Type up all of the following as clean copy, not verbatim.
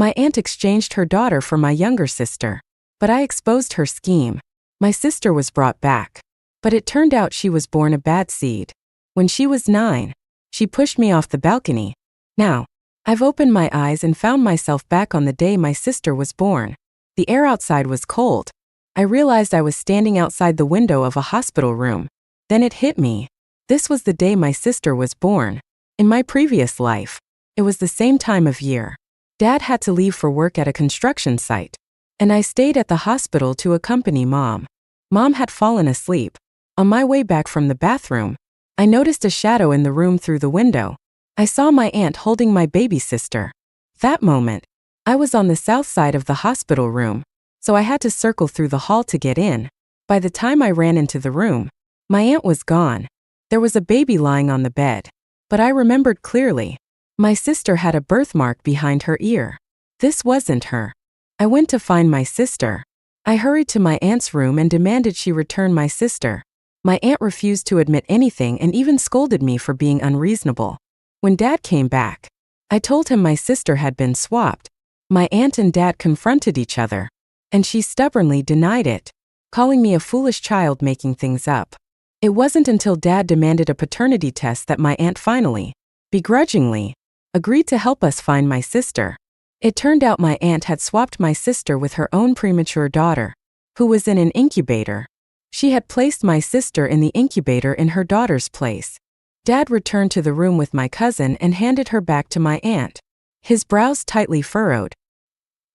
My aunt exchanged her daughter for my younger sister. But I exposed her scheme. My sister was brought back. But it turned out she was born a bad seed. When she was 9, she pushed me off the balcony. Now, I've opened my eyes and found myself back on the day my sister was born. The air outside was cold. I realized I was standing outside the window of a hospital room. Then it hit me. This was the day my sister was born. In my previous life, it was the same time of year. Dad had to leave for work at a construction site, and I stayed at the hospital to accompany Mom. Mom had fallen asleep. On my way back from the bathroom, I noticed a shadow in the room through the window. I saw my aunt holding my baby sister. That moment, I was on the south side of the hospital room, so I had to circle through the hall to get in. By the time I ran into the room, my aunt was gone. There was a baby lying on the bed. But I remembered clearly. My sister had a birthmark behind her ear. This wasn't her. I went to find my sister. I hurried to my aunt's room and demanded she return my sister. My aunt refused to admit anything and even scolded me for being unreasonable. When Dad came back, I told him my sister had been swapped. My aunt and Dad confronted each other, and she stubbornly denied it, calling me a foolish child making things up. It wasn't until Dad demanded a paternity test that my aunt finally, begrudgingly, agreed to help us find my sister. It turned out my aunt had swapped my sister with her own premature daughter, who was in an incubator. She had placed my sister in the incubator in her daughter's place. Dad returned to the room with my cousin and handed her back to my aunt, his brows tightly furrowed.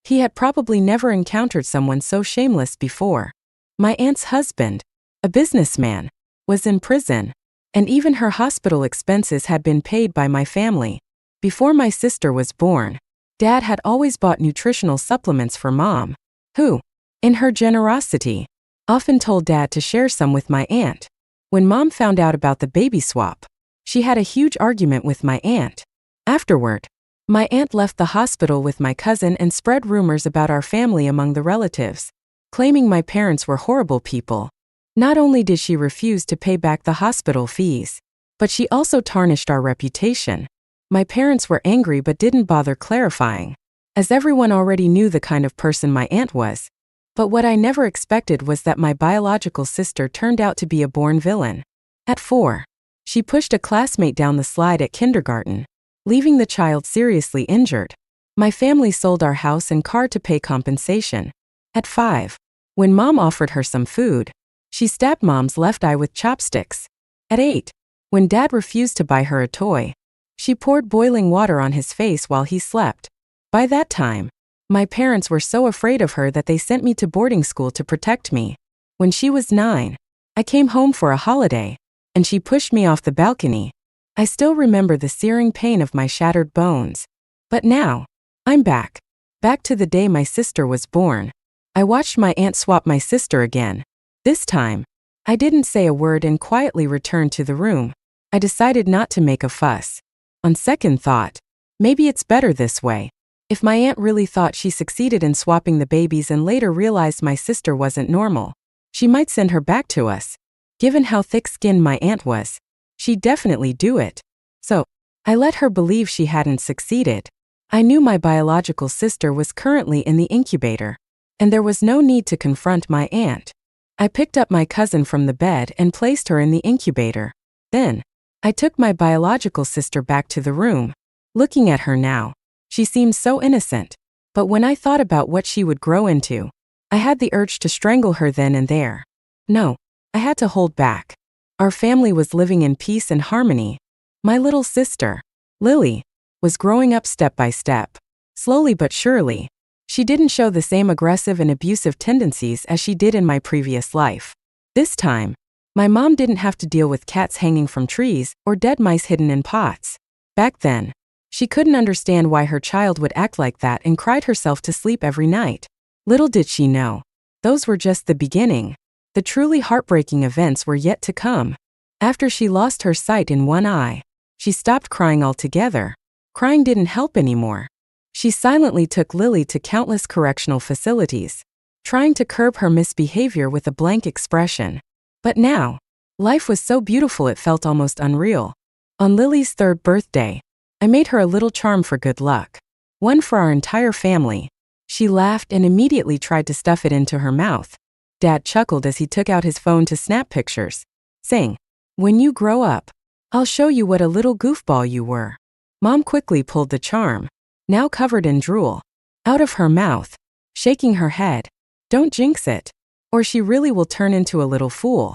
He had probably never encountered someone so shameless before. My aunt's husband, a businessman, was in prison, and even her hospital expenses had been paid by my family. Before my sister was born, Dad had always bought nutritional supplements for Mom, who, in her generosity, often told Dad to share some with my aunt. When Mom found out about the baby swap, she had a huge argument with my aunt. Afterward, my aunt left the hospital with my cousin and spread rumors about our family among the relatives, claiming my parents were horrible people. Not only did she refuse to pay back the hospital fees, but she also tarnished our reputation. My parents were angry but didn't bother clarifying, as everyone already knew the kind of person my aunt was. But what I never expected was that my biological sister turned out to be a born villain. At 4, she pushed a classmate down the slide at kindergarten, leaving the child seriously injured. My family sold our house and car to pay compensation. At 5, when Mom offered her some food, she stabbed Mom's left eye with chopsticks. At 8, when Dad refused to buy her a toy, she poured boiling water on his face while he slept. By that time, my parents were so afraid of her that they sent me to boarding school to protect me. When she was 9, I came home for a holiday, and she pushed me off the balcony. I still remember the searing pain of my shattered bones. But now, I'm back. Back to the day my sister was born. I watched my aunt swap my sister again. This time, I didn't say a word and quietly returned to the room. I decided not to make a fuss. On second thought, maybe it's better this way. If my aunt really thought she succeeded in swapping the babies and later realized my sister wasn't normal, she might send her back to us. Given how thick-skinned my aunt was, she'd definitely do it. So, I let her believe she hadn't succeeded. I knew my biological sister was currently in the incubator, and there was no need to confront my aunt. I picked up my cousin from the bed and placed her in the incubator. Then, I took my biological sister back to the room. Looking at her now, she seemed so innocent. But when I thought about what she would grow into, I had the urge to strangle her then and there. No, I had to hold back. Our family was living in peace and harmony. My little sister, Lily, was growing up step by step. Slowly but surely, she didn't show the same aggressive and abusive tendencies as she did in my previous life. This time, my mom didn't have to deal with cats hanging from trees or dead mice hidden in pots. Back then, she couldn't understand why her child would act like that and cried herself to sleep every night. Little did she know, those were just the beginning. The truly heartbreaking events were yet to come. After she lost her sight in one eye, she stopped crying altogether. Crying didn't help anymore. She silently took Lily to countless correctional facilities, trying to curb her misbehavior with a blank expression. But now, life was so beautiful it felt almost unreal. On Lily's 3rd birthday, I made her a little charm for good luck. One for our entire family. She laughed and immediately tried to stuff it into her mouth. Dad chuckled as he took out his phone to snap pictures, saying, "When you grow up, I'll show you what a little goofball you were." Mom quickly pulled the charm, now covered in drool, out of her mouth, shaking her head. "Don't jinx it, or she really will turn into a little fool."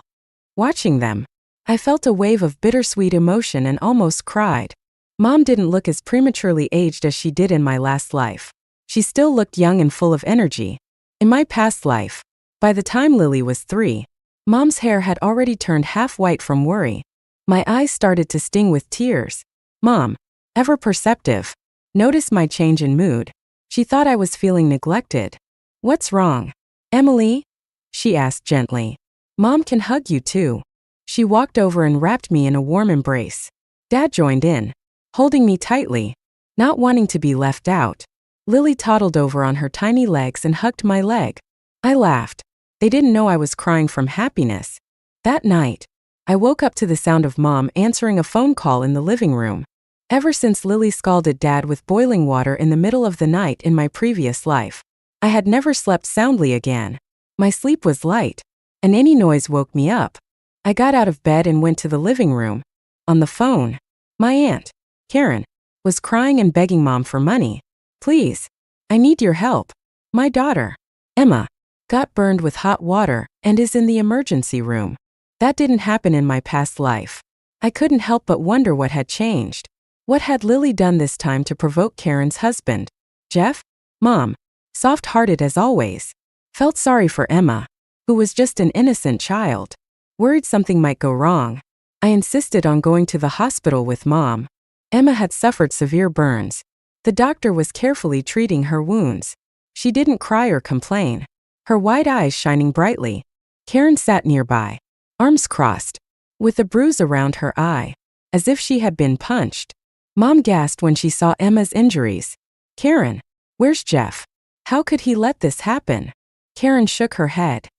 Watching them, I felt a wave of bittersweet emotion and almost cried. Mom didn't look as prematurely aged as she did in my last life. She still looked young and full of energy. In my past life, by the time Lily was 3, Mom's hair had already turned half white from worry. My eyes started to sting with tears. Mom, ever perceptive, noticed my change in mood. She thought I was feeling neglected. "What's wrong, Emily?" she asked gently. "Mom can hug you too." She walked over and wrapped me in a warm embrace. Dad joined in, holding me tightly, not wanting to be left out. Lily toddled over on her tiny legs and hugged my leg. I laughed. They didn't know I was crying from happiness. That night, I woke up to the sound of Mom answering a phone call in the living room. Ever since Lily scalded Dad with boiling water in the middle of the night in my previous life, I had never slept soundly again. My sleep was light, and any noise woke me up. I got out of bed and went to the living room. On the phone, my aunt, Karen, was crying and begging Mom for money. "Please, I need your help. My daughter, Emma, got burned with hot water and is in the emergency room." That didn't happen in my past life. I couldn't help but wonder what had changed. What had Lily done this time to provoke Karen's husband? Jeff? Mom, soft-hearted as always, felt sorry for Emma, who was just an innocent child. Worried something might go wrong, I insisted on going to the hospital with Mom. Emma had suffered severe burns. The doctor was carefully treating her wounds. She didn't cry or complain, her wide eyes shining brightly. Karen sat nearby, arms crossed, with a bruise around her eye, as if she had been punched. Mom gasped when she saw Emma's injuries. "Karen, where's Jeff? How could he let this happen?" Karen shook her head.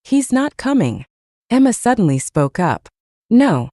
"He's not coming." Emma suddenly spoke up. No,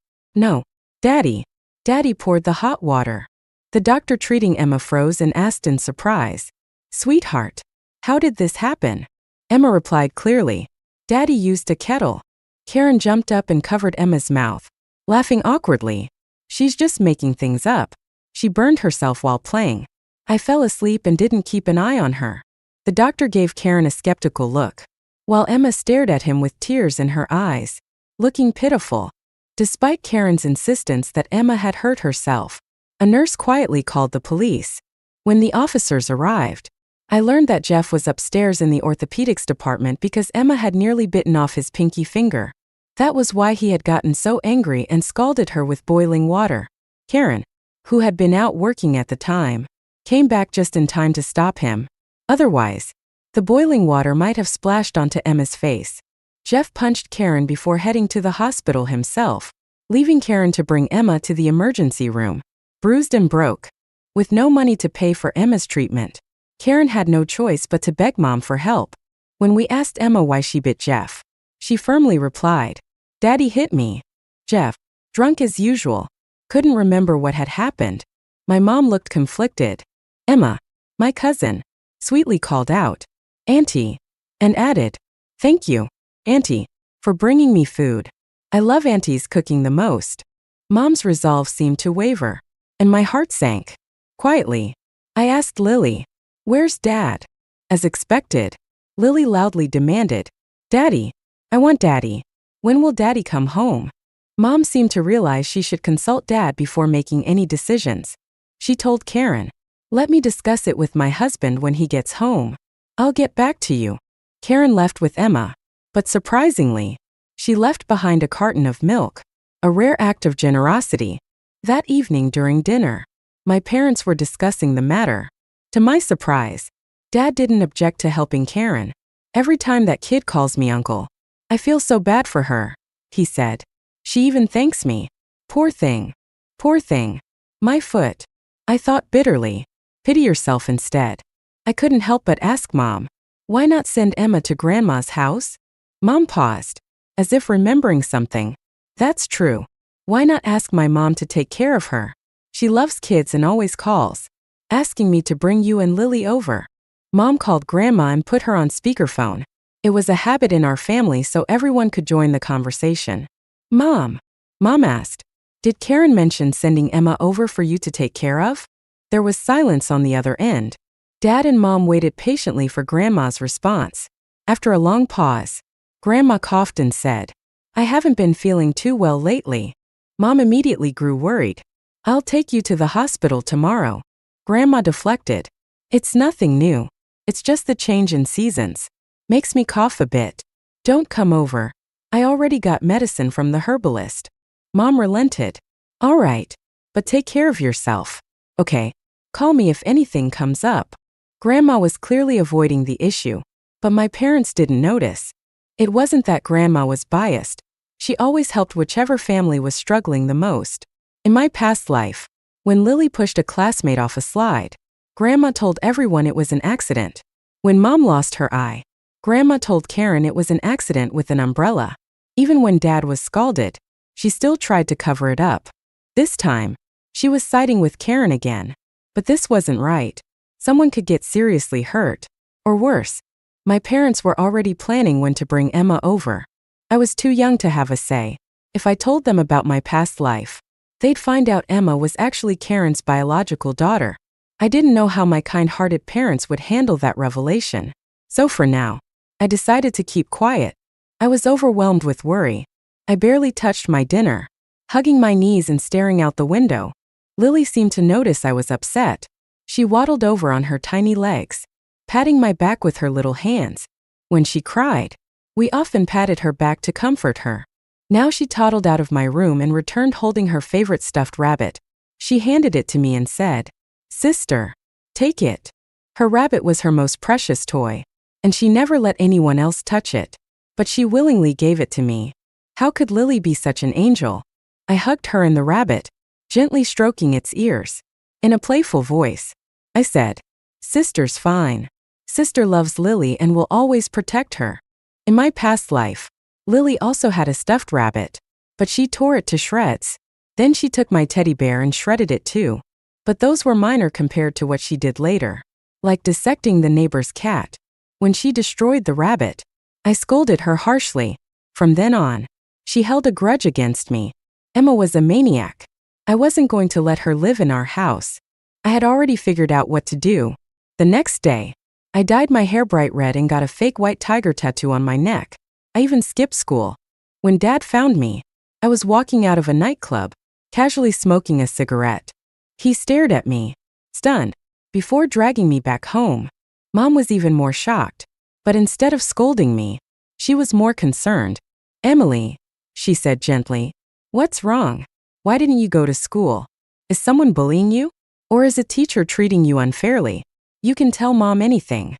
Daddy." Daddy poured the hot water. The doctor treating Emma froze and asked in surprise, "Sweetheart, how did this happen?" Emma replied clearly, "Daddy used a kettle." Karen jumped up and covered Emma's mouth, laughing awkwardly. "She's just making things up. She burned herself while playing." I fell asleep and didn't keep an eye on her. The doctor gave Karen a skeptical look, while Emma stared at him with tears in her eyes, looking pitiful. Despite Karen's insistence that Emma had hurt herself, a nurse quietly called the police. When the officers arrived, I learned that Jeff was upstairs in the orthopedics department because Emma had nearly bitten off his pinky finger. That was why he had gotten so angry and scalded her with boiling water. Karen, who had been out working at the time, came back just in time to stop him. Otherwise, the boiling water might have splashed onto Emma's face. Jeff punched Karen before heading to the hospital himself, leaving Karen to bring Emma to the emergency room, bruised and broke. With no money to pay for Emma's treatment, Karen had no choice but to beg Mom for help. When we asked Emma why she bit Jeff, she firmly replied, "Daddy hit me." Jeff, drunk as usual, couldn't remember what had happened. My mom looked conflicted. Emma, my cousin, sweetly called out, "Auntie," and added, "Thank you, Auntie, for bringing me food. I love Auntie's cooking the most." Mom's resolve seemed to waver, and my heart sank. Quietly, I asked Lily, "Where's Dad?" As expected, Lily loudly demanded, "Daddy, I want Daddy. When will Daddy come home?" Mom seemed to realize she should consult Dad before making any decisions. She told Karen, "Let me discuss it with my husband when he gets home. I'll get back to you." Karen left with Emma, but surprisingly, she left behind a carton of milk, a rare act of generosity. That evening during dinner, my parents were discussing the matter. To my surprise, Dad didn't object to helping Karen. "Every time that kid calls me uncle, I feel so bad for her," he said. "She even thanks me. Poor thing. Poor thing. My foot." I thought bitterly, "Pity yourself instead." I couldn't help but ask Mom, "Why not send Emma to Grandma's house?" Mom paused, as if remembering something. "That's true. Why not ask my mom to take care of her? She loves kids and always calls." asking me to bring you and Lily over. Mom called Grandma and put her on speakerphone. It was a habit in our family so everyone could join the conversation. Mom asked, "Did Karen mention sending Emma over for you to take care of?" There was silence on the other end. Dad and Mom waited patiently for Grandma's response. After a long pause, Grandma coughed and said, "I haven't been feeling too well lately." Mom immediately grew worried. "I'll take you to the hospital tomorrow." Grandma deflected. "It's nothing new. It's just the change in seasons. Makes me cough a bit. Don't come over. I already got medicine from the herbalist." Mom relented. "All right, but take care of yourself. Okay, call me if anything comes up." Grandma was clearly avoiding the issue, but my parents didn't notice. It wasn't that Grandma was biased. She always helped whichever family was struggling the most. In my past life, when Lily pushed a classmate off a slide, Grandma told everyone it was an accident. When Mom lost her eye, Grandma told Karen it was an accident with an umbrella. Even when Dad was scalded, she still tried to cover it up. This time, she was siding with Karen again. But this wasn't right. Someone could get seriously hurt. Or worse, my parents were already planning when to bring Emma over. I was too young to have a say. If I told them about my past life, they'd find out Emma was actually Karen's biological daughter. I didn't know how my kind-hearted parents would handle that revelation. So for now, I decided to keep quiet. I was overwhelmed with worry. I barely touched my dinner, hugging my knees and staring out the window. Lily seemed to notice I was upset. She waddled over on her tiny legs, patting my back with her little hands. When she cried, we often patted her back to comfort her. Now she toddled out of my room and returned holding her favorite stuffed rabbit. She handed it to me and said, "Sister, take it." Her rabbit was her most precious toy, and she never let anyone else touch it. But she willingly gave it to me. How could Lily be such an angel? I hugged her and the rabbit, gently stroking its ears. In a playful voice, I said, "Sister's fine. Sister loves Lily and will always protect her." In my past life, Lily also had a stuffed rabbit, but she tore it to shreds. Then she took my teddy bear and shredded it too. But those were minor compared to what she did later, like dissecting the neighbor's cat. When she destroyed the rabbit, I scolded her harshly. From then on, she held a grudge against me. Emma was a maniac. I wasn't going to let her live in our house. I had already figured out what to do. The next day, I dyed my hair bright red and got a fake white tiger tattoo on my neck. I even skipped school. When Dad found me, I was walking out of a nightclub, casually smoking a cigarette. He stared at me, stunned, before dragging me back home. Mom was even more shocked, but instead of scolding me, she was more concerned. "Emily," she said gently, "what's wrong? Why didn't you go to school? Is someone bullying you? Or is a teacher treating you unfairly? You can tell Mom anything."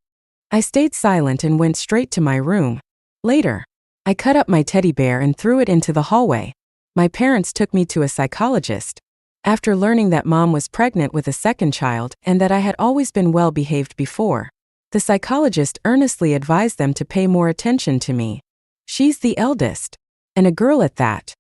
I stayed silent and went straight to my room. Later, I cut up my teddy bear and threw it into the hallway. My parents took me to a psychologist. After learning that Mom was pregnant with a second child and that I had always been well-behaved before, the psychologist earnestly advised them to pay more attention to me. "She's the eldest, and a girl at that."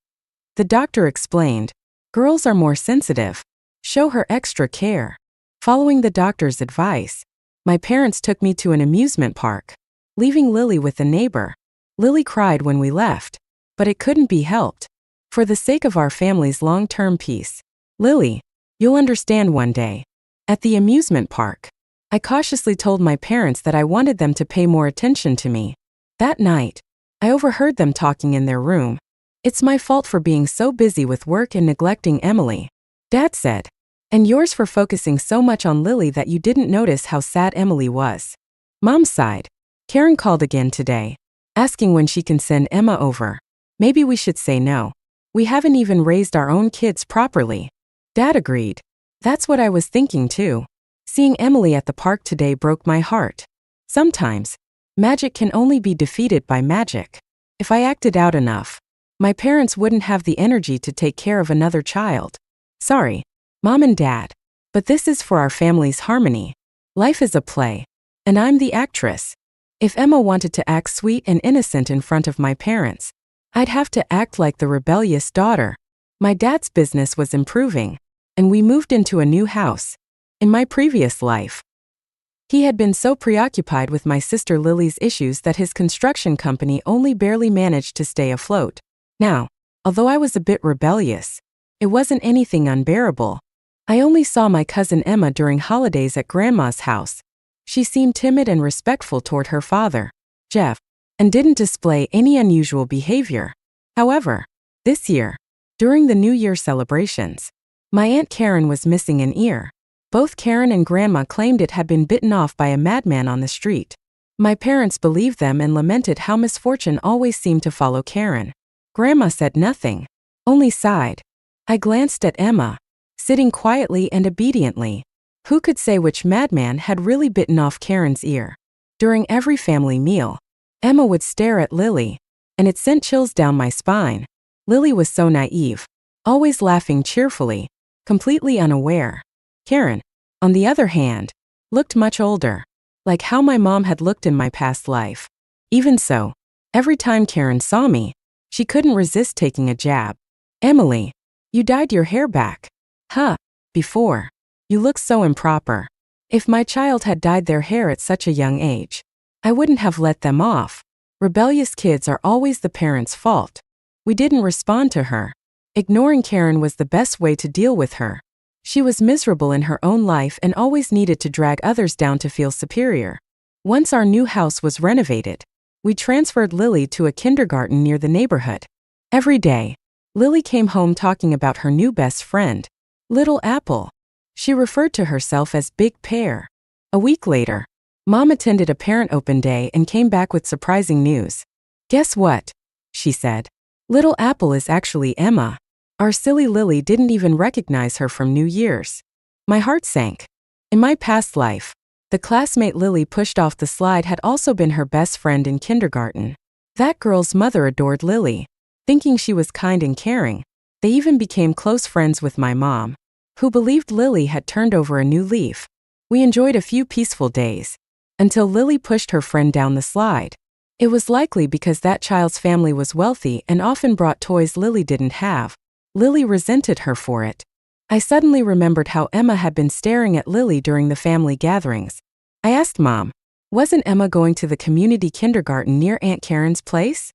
The doctor explained, "Girls are more sensitive. Show her extra care." Following the doctor's advice, my parents took me to an amusement park, leaving Lily with a neighbor. Lily cried when we left, but it couldn't be helped. For the sake of our family's long-term peace, "Lily, you'll understand one day." At the amusement park, I cautiously told my parents that I wanted them to pay more attention to me. That night, I overheard them talking in their room. "It's my fault for being so busy with work and neglecting Emily," Dad said. "And yours for focusing so much on Lily that you didn't notice how sad Emily was." Mom sighed. "Karen called again today, asking when she can send Emma over. Maybe we should say no. We haven't even raised our own kids properly." Dad agreed. "That's what I was thinking too. Seeing Emily at the park today broke my heart. Sometimes, magic can only be defeated by magic. If I acted out enough, my parents wouldn't have the energy to take care of another child. Sorry, Mom and Dad, but this is for our family's harmony. Life is a play, and I'm the actress. If Emma wanted to act sweet and innocent in front of my parents, I'd have to act like the rebellious daughter." My dad's business was improving, and we moved into a new house. In my previous life, he had been so preoccupied with my sister Lily's issues that his construction company only barely managed to stay afloat. Now, although I was a bit rebellious, it wasn't anything unbearable. I only saw my cousin Emma during holidays at Grandma's house. She seemed timid and respectful toward her father, Jeff, and didn't display any unusual behavior. However, this year, during the New Year celebrations, my Aunt Karen was missing an ear. Both Karen and Grandma claimed it had been bitten off by a madman on the street. My parents believed them and lamented how misfortune always seemed to follow Karen. Grandma said nothing, only sighed. I glanced at Emma, sitting quietly and obediently. Who could say which madman had really bitten off Karen's ear? During every family meal, Emma would stare at Lily, and it sent chills down my spine. Lily was so naive, always laughing cheerfully, completely unaware. Karen, on the other hand, looked much older, like how my mom had looked in my past life. Even so, every time Karen saw me, she couldn't resist taking a jab. Emily, you dyed your hair back. Huh, before. You look so improper. If my child had dyed their hair at such a young age, I wouldn't have let them off. Rebellious kids are always the parents' fault. We didn't respond to her. Ignoring Karen was the best way to deal with her. She was miserable in her own life and always needed to drag others down to feel superior. Once our new house was renovated, we transferred Lily to a kindergarten near the neighborhood. Every day, Lily came home talking about her new best friend, Little Apple. She referred to herself as Big Pear. A week later, Mom attended a parent open day and came back with surprising news. Guess what? She said. Little Apple is actually Emma. Our silly Lily didn't even recognize her from New Year's. My heart sank. In my past life, the classmate Lily pushed off the slide had also been her best friend in kindergarten. That girl's mother adored Lily, thinking she was kind and caring. They even became close friends with my mom, who believed Lily had turned over a new leaf. We enjoyed a few peaceful days, until Lily pushed her friend down the slide. It was likely because that child's family was wealthy and often brought toys Lily didn't have. Lily resented her for it. I suddenly remembered how Emma had been staring at Lily during the family gatherings. I asked Mom, wasn't Emma going to the community kindergarten near Aunt Karen's place?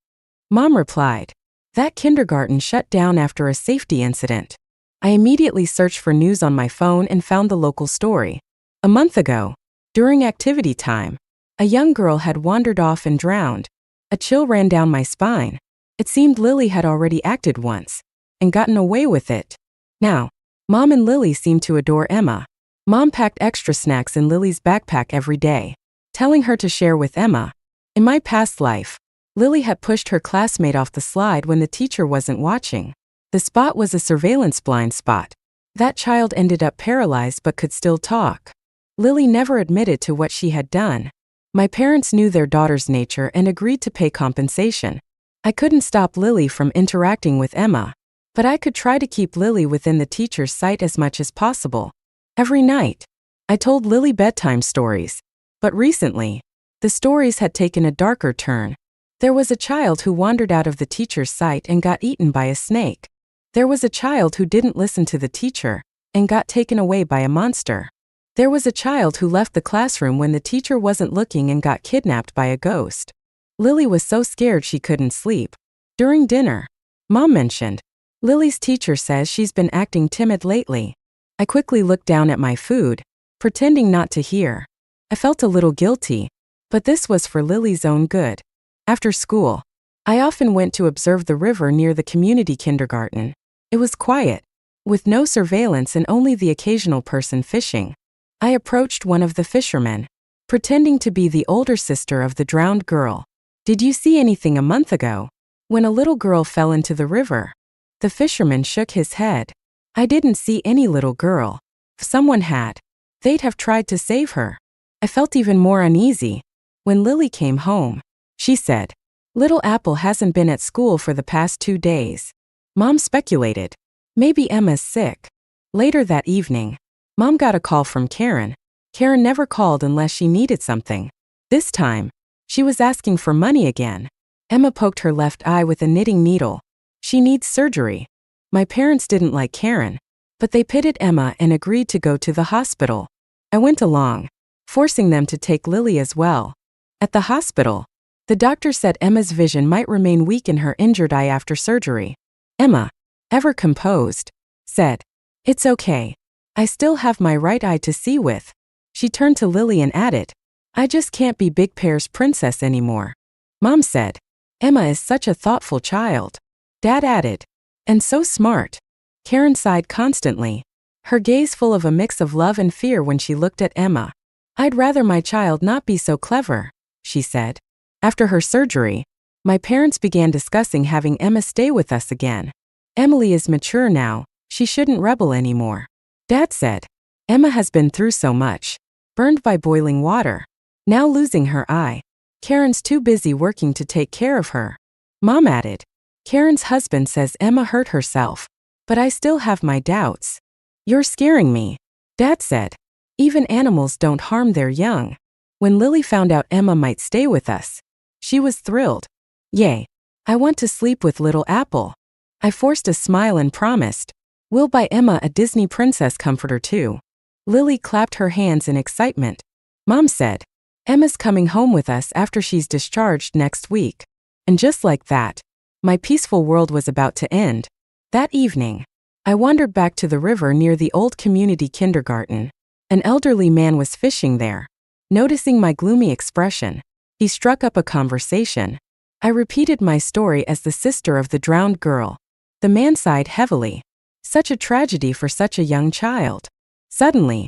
Mom replied, that kindergarten shut down after a safety incident. I immediately searched for news on my phone and found the local story. A month ago, during activity time, a young girl had wandered off and drowned. A chill ran down my spine. It seemed Lily had already acted once and gotten away with it. Now, Mom and Lily seemed to adore Emma. Mom packed extra snacks in Lily's backpack every day, telling her to share with Emma. In my past life, Lily had pushed her classmate off the slide when the teacher wasn't watching. The spot was a surveillance blind spot. That child ended up paralyzed but could still talk. Lily never admitted to what she had done. My parents knew their daughter's nature and agreed to pay compensation. I couldn't stop Lily from interacting with Emma, but I could try to keep Lily within the teacher's sight as much as possible. Every night, I told Lily bedtime stories, but recently, the stories had taken a darker turn. There was a child who wandered out of the teacher's sight and got eaten by a snake. There was a child who didn't listen to the teacher and got taken away by a monster. There was a child who left the classroom when the teacher wasn't looking and got kidnapped by a ghost. Lily was so scared she couldn't sleep. During dinner, Mom mentioned, Lily's teacher says she's been acting timid lately. I quickly looked down at my food, pretending not to hear. I felt a little guilty, but this was for Lily's own good. After school, I often went to observe the river near the community kindergarten. It was quiet, with no surveillance and only the occasional person fishing. I approached one of the fishermen, pretending to be the older sister of the drowned girl. Did you see anything a month ago, when a little girl fell into the river? The fisherman shook his head. I didn't see any little girl. If someone had, they'd have tried to save her. I felt even more uneasy. When Lily came home, she said, Little Apple hasn't been at school for the past 2 days. Mom speculated, maybe Emma's sick. Later that evening, Mom got a call from Karen. Karen never called unless she needed something. This time, she was asking for money again. Emma poked her left eye with a knitting needle. She needs surgery. My parents didn't like Karen, but they pitied Emma and agreed to go to the hospital. I went along, forcing them to take Lily as well. At the hospital, the doctor said Emma's vision might remain weak in her injured eye after surgery. Emma, ever composed, said, "It's okay. I still have my right eye to see with." She turned to Lily and added, "I just can't be Big Pear's princess anymore." Mom said, "Emma is such a thoughtful child." Dad added, "And so smart." Karen sighed constantly, her gaze full of a mix of love and fear when she looked at Emma. "I'd rather my child not be so clever," she said. After her surgery, my parents began discussing having Emma stay with us again. "Emily is mature now, she shouldn't rebel anymore." Dad said, "Emma has been through so much. Burned by boiling water. Now losing her eye. Karen's too busy working to take care of her." Mom added, "Karen's husband says Emma hurt herself, but I still have my doubts." "You're scaring me," Dad said. "Even animals don't harm their young." When Lily found out Emma might stay with us, she was thrilled. "Yay, I want to sleep with little Apple." I forced a smile and promised, "We'll buy Emma a Disney princess comforter too." Lily clapped her hands in excitement. Mom said, "Emma's coming home with us after she's discharged next week." And just like that, my peaceful world was about to end. That evening, I wandered back to the river near the old community kindergarten. An elderly man was fishing there. Noticing my gloomy expression, he struck up a conversation. I repeated my story as the sister of the drowned girl. The man sighed heavily. Such a tragedy for such a young child. Suddenly,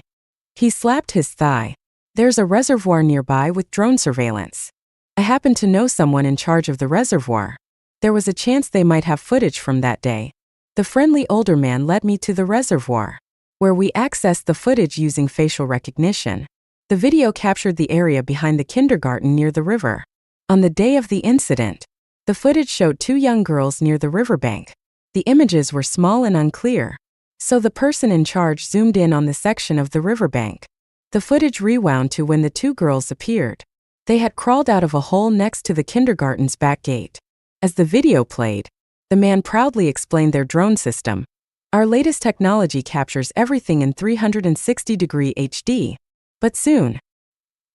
he slapped his thigh. "There's a reservoir nearby with drone surveillance. I happen to know someone in charge of the reservoir. There was a chance they might have footage from that day." The friendly older man led me to the reservoir, where we accessed the footage using facial recognition. The video captured the area behind the kindergarten near the river. On the day of the incident, the footage showed two young girls near the riverbank. The images were small and unclear, so the person in charge zoomed in on the section of the riverbank. The footage rewound to when the two girls appeared. They had crawled out of a hole next to the kindergarten's back gate. As the video played, the man proudly explained their drone system. "Our latest technology captures everything in 360-degree HD. But soon,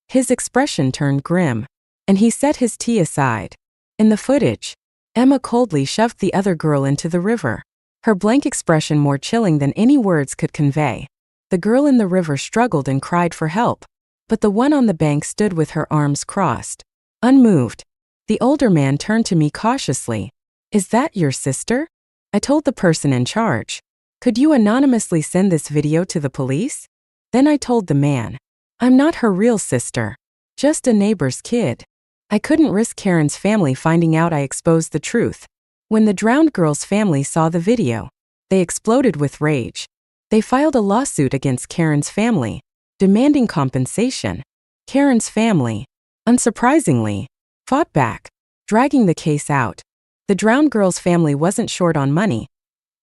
his expression turned grim, and he set his tea aside. In the footage, Emma coldly shoved the other girl into the river, her blank expression more chilling than any words could convey. The girl in the river struggled and cried for help, but the one on the bank stood with her arms crossed, unmoved. The older man turned to me cautiously. "Is that your sister?" I told the person in charge. "Could you anonymously send this video to the police?" Then I told the man, "I'm not her real sister, just a neighbor's kid." I couldn't risk Karen's family finding out I exposed the truth. When the drowned girl's family saw the video, they exploded with rage. They filed a lawsuit against Karen's family, demanding compensation. Karen's family, unsurprisingly, fought back, dragging the case out. The drowned girl's family wasn't short on money.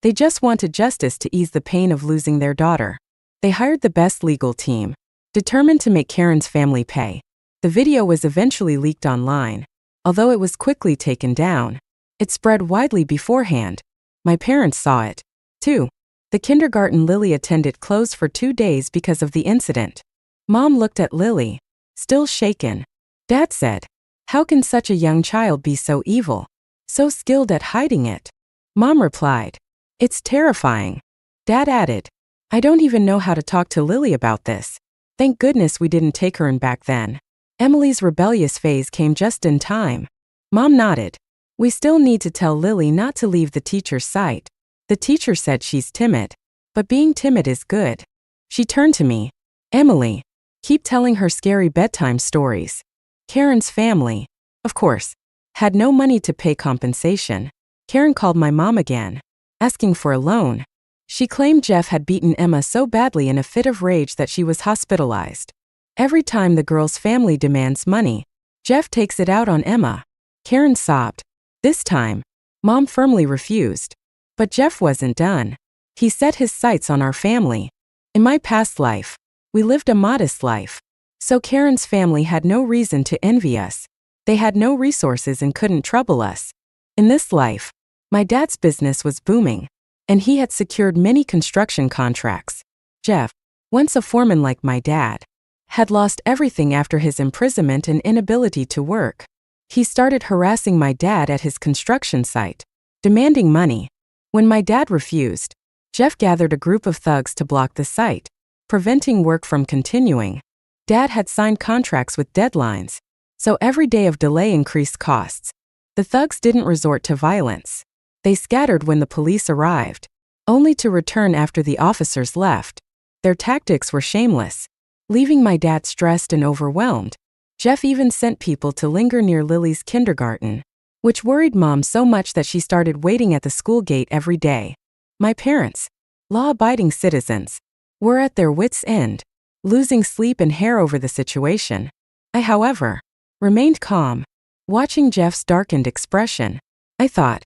They just wanted justice to ease the pain of losing their daughter. They hired the best legal team, determined to make Karen's family pay. The video was eventually leaked online. Although it was quickly taken down, it spread widely beforehand. My parents saw it, too. The kindergarten Lily attended closed for 2 days because of the incident. Mom looked at Lily, still shaken. Dad said, "How can such a young child be so evil, so skilled at hiding it?" Mom replied, "It's terrifying." Dad added, "I don't even know how to talk to Lily about this. Thank goodness we didn't take her in back then." Emily's rebellious phase came just in time. Mom nodded. "We still need to tell Lily not to leave the teacher's sight. The teacher said she's timid, but being timid is good." She turned to me. "Emily, keep telling her scary bedtime stories." Karen's family, of course, had no money to pay compensation. Karen called my mom again, asking for a loan. She claimed Jeff had beaten Emma so badly in a fit of rage that she was hospitalized. Every time the girl's family demands money, Jeff takes it out on Emma. Karen sobbed. This time, Mom firmly refused. But Jeff wasn't done. He set his sights on our family. In my past life, we lived a modest life. So Karen's family had no reason to envy us. They had no resources and couldn't trouble us. In this life, my dad's business was booming, and he had secured many construction contracts. Jeff, once a foreman like my dad, had lost everything after his imprisonment and inability to work. He started harassing my dad at his construction site, demanding money. When my dad refused, Jeff gathered a group of thugs to block the site, preventing work from continuing. Dad had signed contracts with deadlines, so every day of delay increased costs. The thugs didn't resort to violence. They scattered when the police arrived, only to return after the officers left. Their tactics were shameless, leaving my dad stressed and overwhelmed. Jeff even sent people to linger near Lily's kindergarten, which worried Mom so much that she started waiting at the school gate every day. My parents, law-abiding citizens, were at their wits' end, losing sleep and hair over the situation. I, however, remained calm. Watching Jeff's darkened expression, I thought,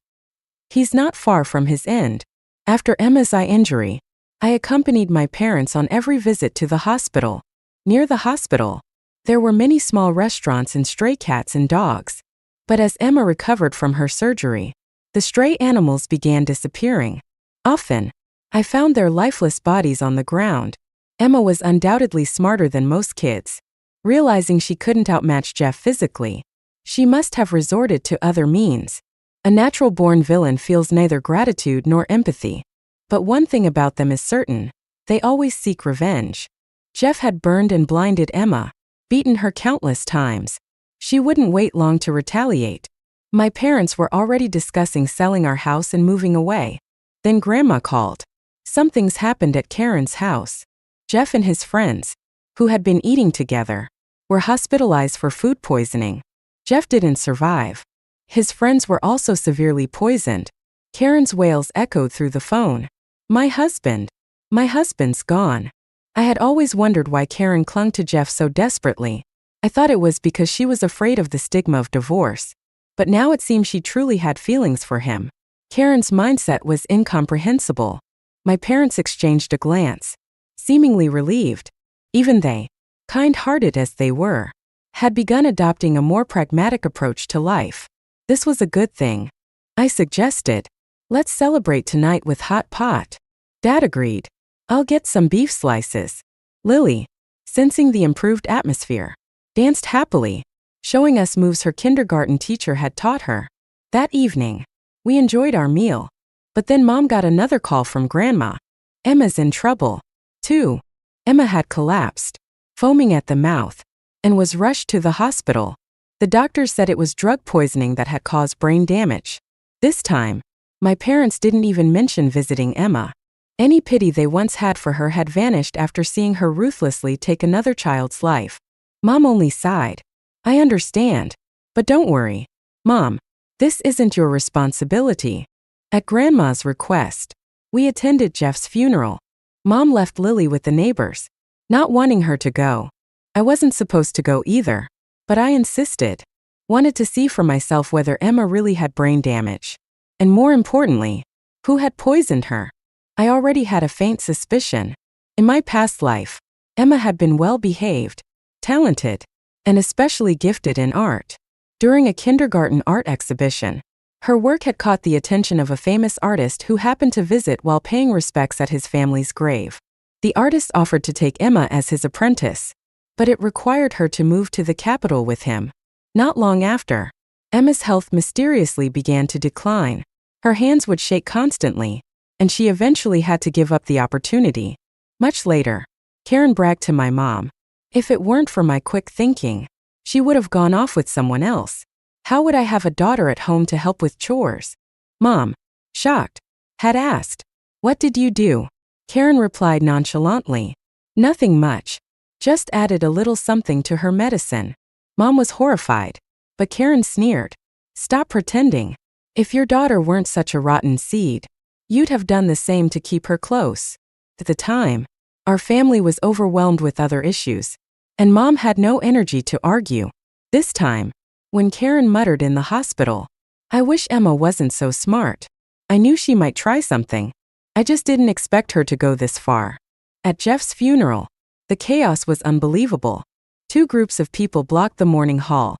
he's not far from his end. After Emma's eye injury, I accompanied my parents on every visit to the hospital. Near the hospital, there were many small restaurants and stray cats and dogs. But as Emma recovered from her surgery, the stray animals began disappearing. Often, I found their lifeless bodies on the ground. Emma was undoubtedly smarter than most kids. Realizing she couldn't outmatch Jeff physically, she must have resorted to other means. A natural-born villain feels neither gratitude nor empathy. But one thing about them is certain: they always seek revenge. Jeff had burned and blinded Emma, beaten her countless times. She wouldn't wait long to retaliate. My parents were already discussing selling our house and moving away. Then Grandma called. Something's happened at Karen's house. Jeff and his friends, who had been eating together, were hospitalized for food poisoning. Jeff didn't survive. His friends were also severely poisoned. Karen's wails echoed through the phone. My husband's gone. I had always wondered why Karen clung to Jeff so desperately. I thought it was because she was afraid of the stigma of divorce. But now it seemed she truly had feelings for him. Karen's mindset was incomprehensible. My parents exchanged a glance, seemingly relieved. Even they, kind-hearted as they were, had begun adopting a more pragmatic approach to life. This was a good thing. I suggested, let's celebrate tonight with hot pot. Dad agreed. I'll get some beef slices. Lily, sensing the improved atmosphere, danced happily, showing us moves her kindergarten teacher had taught her. That evening, we enjoyed our meal. But then Mom got another call from Grandma. Emma's in trouble, too. Emma had collapsed, foaming at the mouth, and was rushed to the hospital. The doctors said it was drug poisoning that had caused brain damage. This time, my parents didn't even mention visiting Emma. Any pity they once had for her had vanished after seeing her ruthlessly take another child's life. Mom only sighed. I understand. But don't worry, Mom. This isn't your responsibility. At Grandma's request, we attended Jeff's funeral. Mom left Lily with the neighbors, not wanting her to go. I wasn't supposed to go either, but I insisted. Wanted to see for myself whether Emma really had brain damage. And more importantly, who had poisoned her. I already had a faint suspicion. In my past life, Emma had been well-behaved, talented, and especially gifted in art. During a kindergarten art exhibition, her work had caught the attention of a famous artist who happened to visit while paying respects at his family's grave. The artist offered to take Emma as his apprentice, but it required her to move to the capital with him. Not long after, Emma's health mysteriously began to decline. Her hands would shake constantly, and she eventually had to give up the opportunity. Much later, Karen bragged to my mom, if it weren't for my quick thinking, she would have gone off with someone else. How would I have a daughter at home to help with chores? Mom, shocked, had asked, what did you do? Karen replied nonchalantly, nothing much. Just added a little something to her medicine. Mom was horrified, but Karen sneered. Stop pretending. If your daughter weren't such a rotten seed, you'd have done the same to keep her close. At the time, our family was overwhelmed with other issues, and Mom had no energy to argue. This time, when Karen muttered in the hospital, I wish Emma wasn't so smart. I knew she might try something. I just didn't expect her to go this far. At Jeff's funeral, the chaos was unbelievable. Two groups of people blocked the mourning hall.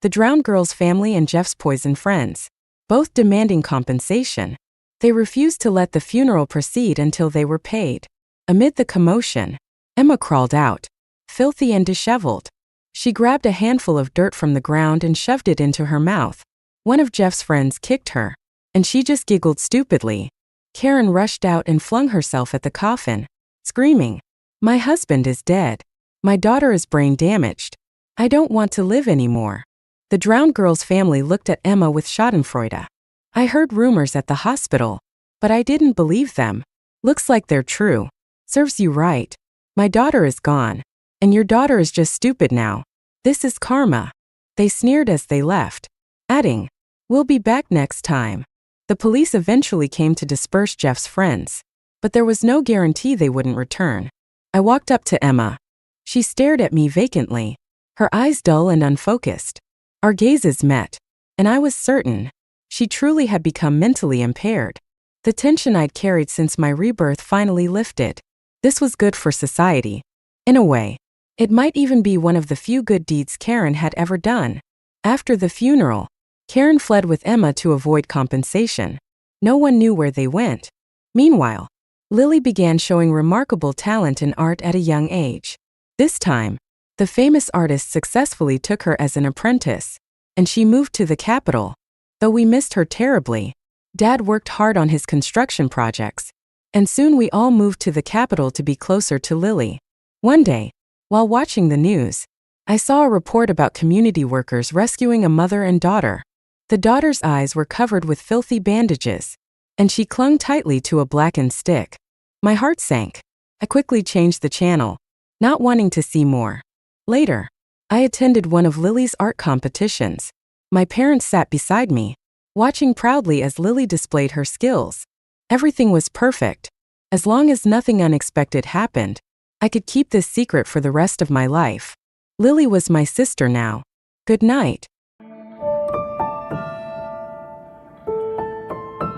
The drowned girl's family and Jeff's poisoned friends, both demanding compensation. They refused to let the funeral proceed until they were paid. Amid the commotion, Emma crawled out, filthy and disheveled. She grabbed a handful of dirt from the ground and shoved it into her mouth. One of Jeff's friends kicked her, and she just giggled stupidly. Karen rushed out and flung herself at the coffin, screaming, "My husband is dead. My daughter is brain damaged. I don't want to live anymore." The drowned girl's family looked at Emma with schadenfreude. "I heard rumors at the hospital, but I didn't believe them. Looks like they're true. Serves you right. My daughter is gone, and your daughter is just stupid now. This is karma." They sneered as they left, adding, "We'll be back next time." The police eventually came to disperse Jeff's friends, but there was no guarantee they wouldn't return. I walked up to Emma. She stared at me vacantly, her eyes dull and unfocused. Our gazes met, and I was certain she truly had become mentally impaired. The tension I'd carried since my rebirth finally lifted. This was good for society. In a way, it might even be one of the few good deeds Karen had ever done. After the funeral, Karen fled with Emma to avoid compensation. No one knew where they went. Meanwhile, Lily began showing remarkable talent in art at a young age. This time, the famous artist successfully took her as an apprentice, and she moved to the capital. Though we missed her terribly, Dad worked hard on his construction projects, and soon we all moved to the capital to be closer to Lily. One day, while watching the news, I saw a report about community workers rescuing a mother and daughter. The daughter's eyes were covered with filthy bandages, and she clung tightly to a blackened stick. My heart sank. I quickly changed the channel, not wanting to see more. Later, I attended one of Lily's art competitions. My parents sat beside me, watching proudly as Lily displayed her skills. Everything was perfect. As long as nothing unexpected happened, I could keep this secret for the rest of my life. Lily was my sister now. Good night.